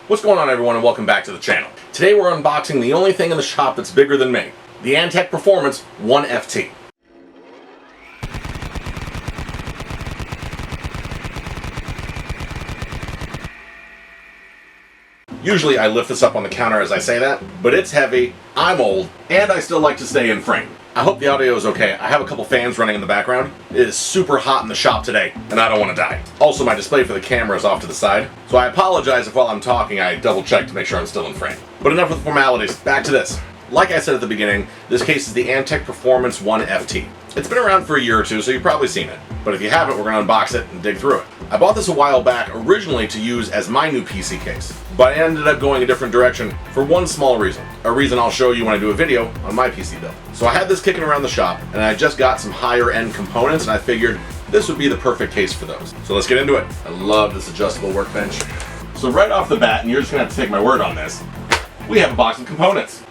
What's going on, everyone, and welcome back to the channel. Today we're unboxing the only thing in the shop that's bigger than me, the Antec Performance 1FT. Usually I lift this up on the counter as I say that, but it's heavy, I'm old, and I still like to stay in frame. I hope the audio is okay. I have a couple fans running in the background. It is super hot in the shop today, and I don't want to die. Also, my display for the camera is off to the side, so I apologize if while I'm talking I double check to make sure I'm still in frame. But enough with the formalities, back to this. Like I said at the beginning, this case is the Antec Performance 1FT. It's been around for a year or two, so you've probably seen it. But if you haven't, we're going to unbox it and dig through it. I bought this a while back originally to use as my new PC case, but I ended up going a different direction for one small reason. A reason I'll show you when I do a video on my PC build. So I had this kicking around the shop, and I just got some higher end components, and I figured this would be the perfect case for those. So let's get into it. I love this adjustable workbench. So right off the bat, and you're just going to have to take my word on this, we have a box of components.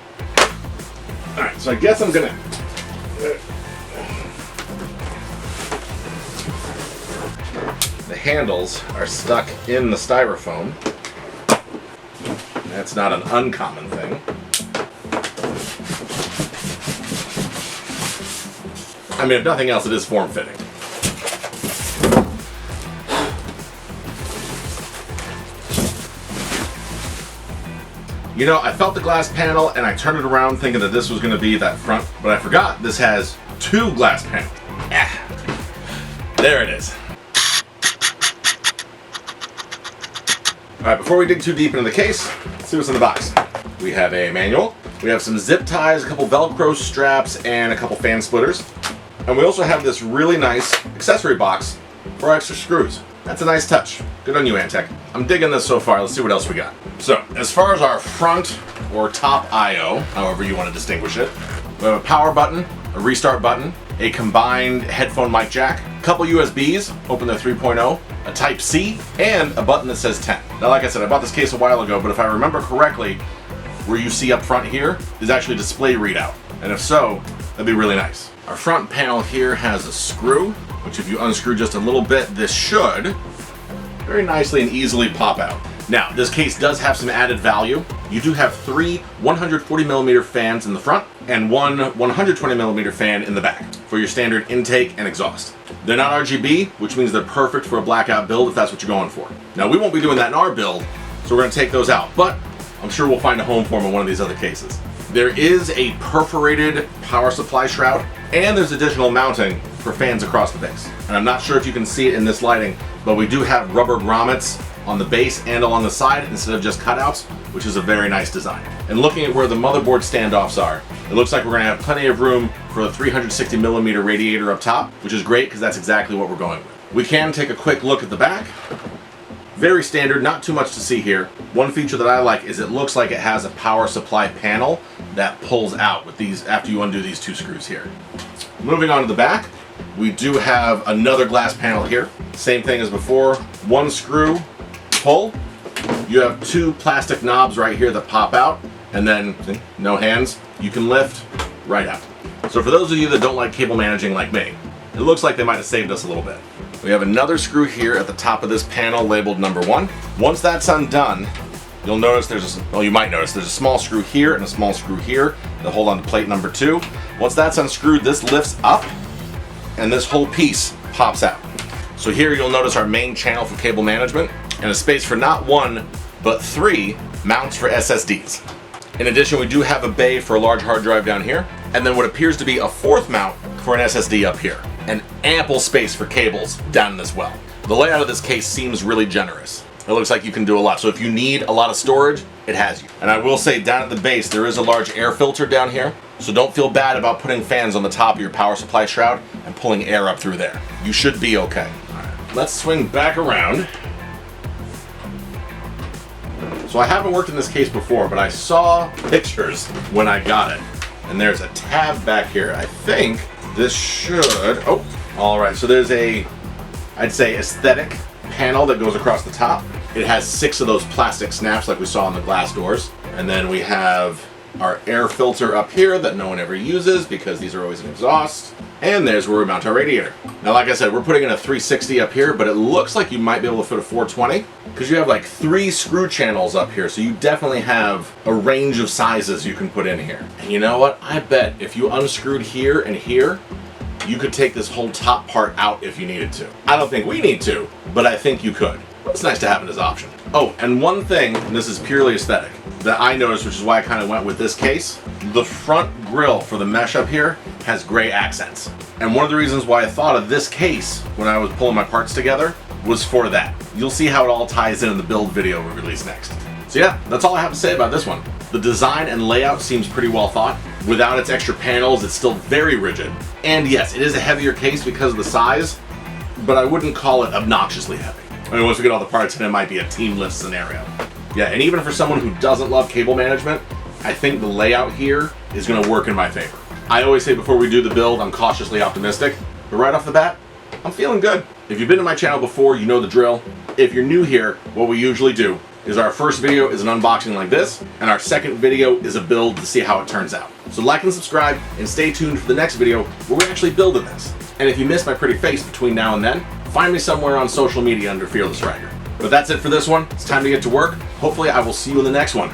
Alright, so I guess I'm going to... The handles are stuck in the styrofoam. That's not an uncommon thing. I mean, if nothing else, it is form-fitting. You know, I felt the glass panel and I turned it around thinking that this was going to be that front, but I forgot this has two glass panels. There it is. Alright, before we dig too deep into the case, let's see what's in the box. We have a manual, we have some zip ties, a couple Velcro straps, and a couple fan splitters. And we also have this really nice accessory box for extra screws. That's a nice touch. Good on you, Antec. I'm digging this so far. Let's see what else we got. So, as far as our front or top I/O, however you want to distinguish it, we have a power button, a restart button, a combined headphone mic jack, a couple USBs, open to 3.0, a Type-C, and a button that says 10. Now, like I said, I bought this case a while ago, but if I remember correctly, where you see up front here is actually display readout. And if so, that'd be really nice. Our front panel here has a screw, which if you unscrew just a little bit, this should very nicely and easily pop out. Now, this case does have some added value. You do have three 140mm fans in the front and one 120mm fan in the back for your standard intake and exhaust. They're not RGB, which means they're perfect for a blackout build if that's what you're going for. Now, we won't be doing that in our build, so we're going to take those out, but I'm sure we'll find a home for them in one of these other cases. There is a perforated power supply shroud, and there's additional mounting for fans across the base. And I'm not sure if you can see it in this lighting, but we do have rubber grommets on the base and along the side instead of just cutouts, which is a very nice design. And looking at where the motherboard standoffs are, it looks like we're going to have plenty of room for the 360mm radiator up top, which is great because that's exactly what we're going with. We can take a quick look at the back. Very standard, not too much to see here. One feature that I like is it looks like it has a power supply panel that pulls out with these after you undo these two screws here. Moving on to the back, we do have another glass panel here. Same thing as before, one screw, pull. You have two plastic knobs right here that pop out, and then, no hands, you can lift right out. So for those of you that don't like cable managing like me, it looks like they might have saved us a little bit. We have another screw here at the top of this panel labeled number 1. Once that's undone, you'll notice you might notice there's a small screw here and a small screw here that hold on to plate number 2. Once that's unscrewed, this lifts up and this whole piece pops out. So here you'll notice our main channel for cable management and a space for not 1, but 3 mounts for SSDs. In addition, we do have a bay for a large hard drive down here, and then what appears to be a 4th mount for an SSD up here. And ample space for cables down as well. The layout of this case seems really generous. It looks like you can do a lot. So if you need a lot of storage, it has you. And I will say down at the base, there is a large air filter down here. So don't feel bad about putting fans on the top of your power supply shroud and pulling air up through there. You should be okay. All right, let's swing back around. So I haven't worked in this case before, but I saw pictures when I got it. And there's a tab back here. I think this should, oh, all right, so there's a, I'd say, aesthetic panel that goes across the top. It has 6 of those plastic snaps like we saw on the glass doors. And then we have our air filter up here that no one ever uses because these are always an exhaust. And there's where we mount our radiator. Now, like I said, we're putting in a 360 up here, but it looks like you might be able to fit a 420 because you have like 3 screw channels up here. So you definitely have a range of sizes you can put in here. And you know what? I bet if you unscrewed here and here, you could take this whole top part out if you needed to. I don't think we need to, but I think you could. It's nice to have it as an option. Oh, and one thing, and this is purely aesthetic, that I noticed, which is why I kind of went with this case, the front grille for the mesh up here has gray accents. And one of the reasons why I thought of this case when I was pulling my parts together was for that. You'll see how it all ties in the build video we release next. So yeah, that's all I have to say about this one. The design and layout seems pretty well thought. Without its extra panels, it's still very rigid. And yes, it is a heavier case because of the size, but I wouldn't call it obnoxiously heavy. I mean, once we get all the parts in, it might be a team lift scenario. Yeah, and even for someone who doesn't love cable management, I think the layout here is gonna work in my favor. I always say before we do the build, I'm cautiously optimistic, but right off the bat, I'm feeling good. If you've been to my channel before, you know the drill. If you're new here, what we usually do is our first video is an unboxing like this, and our second video is a build to see how it turns out. So like and subscribe, and stay tuned for the next video where we're actually building this. And if you miss my pretty face between now and then, find me somewhere on social media under Fearless Rider. But that's it for this one. It's time to get to work. Hopefully I will see you in the next one.